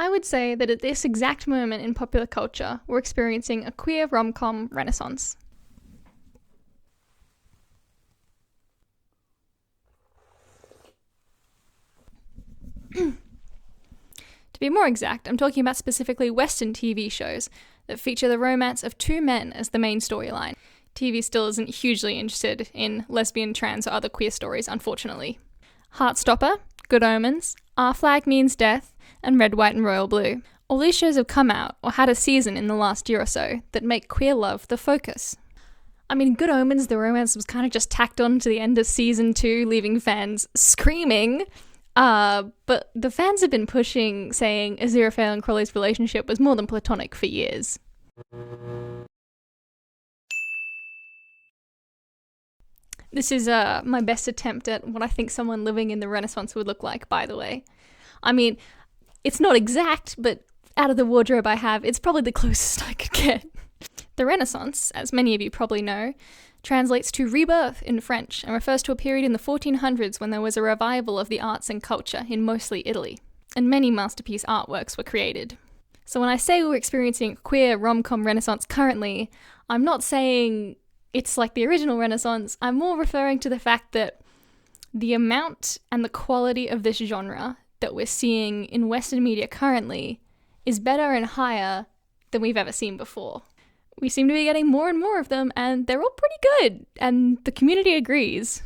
I would say that at this exact moment in popular culture, we're experiencing a queer rom-com renaissance. To be more exact, I'm talking about specifically Western TV shows that feature the romance of two men as the main storyline. TV still isn't hugely interested in lesbian, trans, or other queer stories, unfortunately. Heartstopper, Good Omens, Our Flag Means Death, and Red, White and Royal Blue. All these shows have come out, or had a season in the last year or so, that make queer love the focus. I mean, Good Omens, the romance was kind of just tacked on to the end of season 2, leaving fans screaming. But the fans have been pushing, saying Aziraphale and Crowley's relationship was more than platonic for years. This is my best attempt at what I think someone living in the Renaissance would look like, by the way. I mean, it's not exact, but out of the wardrobe I have, it's probably the closest I could get. The Renaissance, as many of you probably know, translates to rebirth in French and refers to a period in the 1400s when there was a revival of the arts and culture in mostly Italy, and many masterpiece artworks were created. So when I say we're experiencing a queer rom-com renaissance currently, I'm not saying it's like the original Renaissance. I'm more referring to the fact that the amount and the quality of this genre that we're seeing in Western media currently is better and higher than we've ever seen before. We seem to be getting more and more of them, and they're all pretty good, and the community agrees.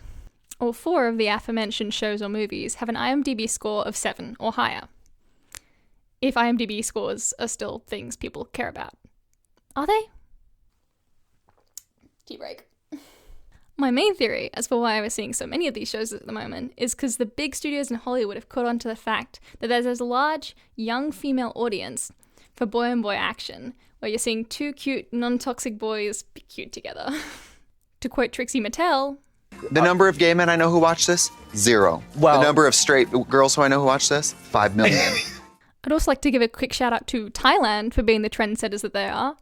All 4 of the aforementioned shows or movies have an IMDb score of 7 or higher. If IMDb scores are still things people care about. Are they? Tea break. My main theory as for why we're seeing so many of these shows at the moment is because the big studios in Hollywood have caught on to the fact that there's a large, young female audience for boy-on-boy action, where you're seeing 2 cute, non-toxic boys be cute together. To quote Trixie Mattel, the number of gay men I know who watch this, 0. Well, the number of straight girls who I know who watch this, 5 million. I'd also like to give a quick shout out to Thailand for being the trendsetters that they are.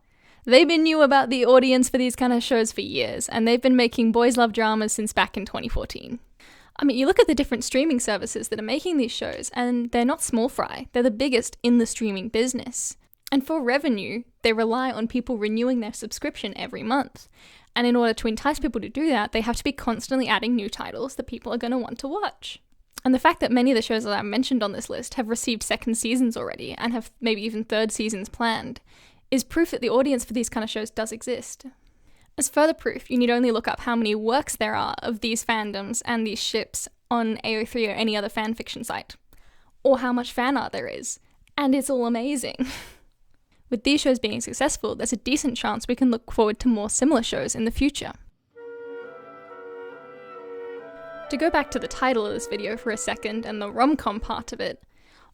They've been new about the audience for these kind of shows for years, and they've been making boys love dramas since back in 2014. I mean, you look at the different streaming services that are making these shows, and they're not small fry. They're the biggest in the streaming business. And for revenue, they rely on people renewing their subscription every month. And in order to entice people to do that, they have to be constantly adding new titles that people are going to want to watch. And the fact that many of the shows that I mentioned on this list have received second seasons already, and have maybe even third seasons planned, is proof that the audience for these kind of shows does exist. As further proof, you need only look up how many works there are of these fandoms and these ships on AO3 or any other fanfiction site, or how much fan art there is, and it's all amazing. With these shows being successful, there's a decent chance we can look forward to more similar shows in the future. To go back to the title of this video for a second and the rom-com part of it,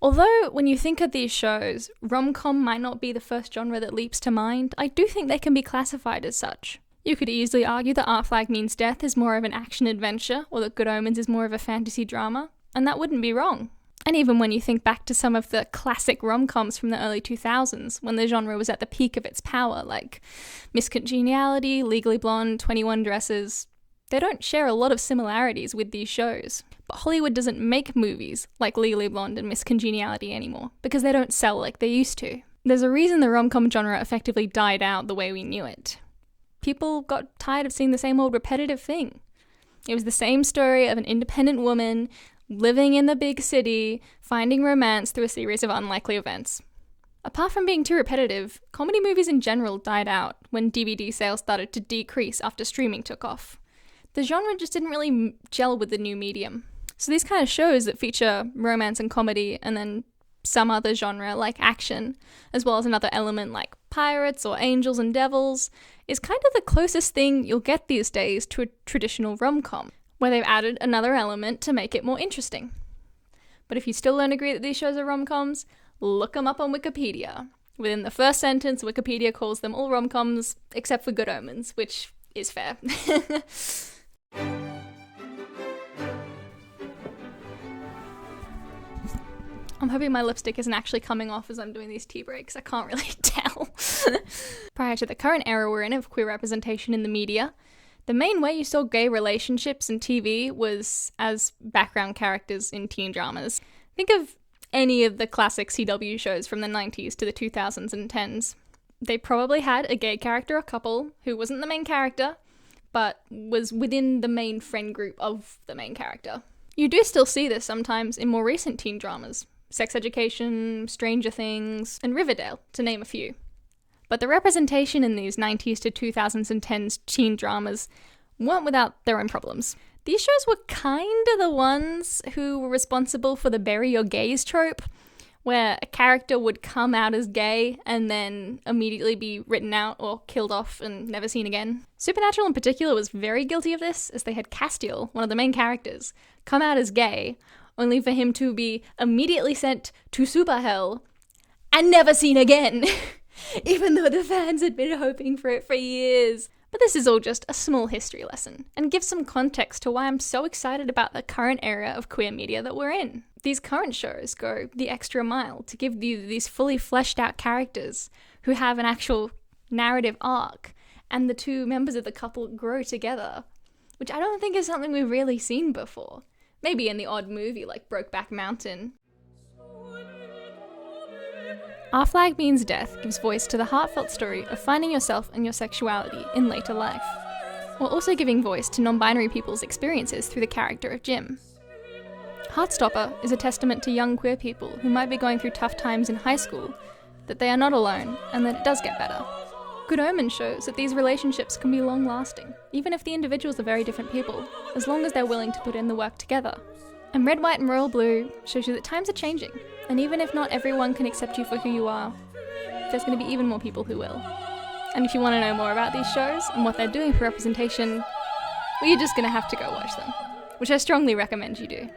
although when you think of these shows, rom-com might not be the first genre that leaps to mind, I do think they can be classified as such. You could easily argue that Our Flag Means Death is more of an action-adventure, or that Good Omens is more of a fantasy drama, and that wouldn't be wrong. And even when you think back to some of the classic rom-coms from the early 2000s, when the genre was at the peak of its power, like Miss Congeniality, Legally Blonde, 21 Dresses, they don't share a lot of similarities with these shows. But Hollywood doesn't make movies like Legally Blonde and Miss Congeniality anymore, because they don't sell like they used to. There's a reason the rom-com genre effectively died out the way we knew it. People got tired of seeing the same old repetitive thing. It was the same story of an independent woman living in the big city, finding romance through a series of unlikely events. Apart from being too repetitive, comedy movies in general died out when DVD sales started to decrease after streaming took off. The genre just didn't really gel with the new medium. So these kind of shows that feature romance and comedy and then some other genre like action, as well as another element like pirates or angels and devils, is kind of the closest thing you'll get these days to a traditional rom-com, where they've added another element to make it more interesting. But if you still don't agree that these shows are rom-coms, look them up on Wikipedia. Within the first sentence, Wikipedia calls them all rom-coms, except for Good Omens, which is fair. I'm hoping my lipstick isn't actually coming off as I'm doing these tea breaks. I can't really tell. Prior to the current era we're in of queer representation in the media, the main way you saw gay relationships in TV was as background characters in teen dramas. Think of any of the classic CW shows from the 90s to the 2000s and 10s. They probably had a gay character or couple who wasn't the main character, but was within the main friend group of the main character. You do still see this sometimes in more recent teen dramas. Sex Education, Stranger Things, and Riverdale, to name a few. But the representation in these 90s to 2000s and 10s teen dramas weren't without their own problems. These shows were kinda the ones who were responsible for the bury your gays trope, where a character would come out as gay and then immediately be written out or killed off and never seen again. Supernatural in particular was very guilty of this, as they had Castiel, one of the main characters, come out as gay, only for him to be immediately sent to super hell and never seen again, even though the fans had been hoping for it for years. But this is all just a small history lesson, and gives some context to why I'm so excited about the current era of queer media that we're in. These current shows go the extra mile to give you these fully fleshed out characters who have an actual narrative arc, and the two members of the couple grow together, which I don't think is something we've really seen before. Maybe in the odd movie like Brokeback Mountain. Our Flag Means Death gives voice to the heartfelt story of finding yourself and your sexuality in later life, while also giving voice to non-binary people's experiences through the character of Jim. Heartstopper is a testament to young queer people who might be going through tough times in high school, that they are not alone and that it does get better. Good Omen shows that these relationships can be long-lasting, even if the individuals are very different people, as long as they're willing to put in the work together. And Red, White and Royal Blue shows you that times are changing, and even if not everyone can accept you for who you are, there's going to be even more people who will. And if you want to know more about these shows and what they're doing for representation, well, you're just going to have to go watch them, which I strongly recommend you do.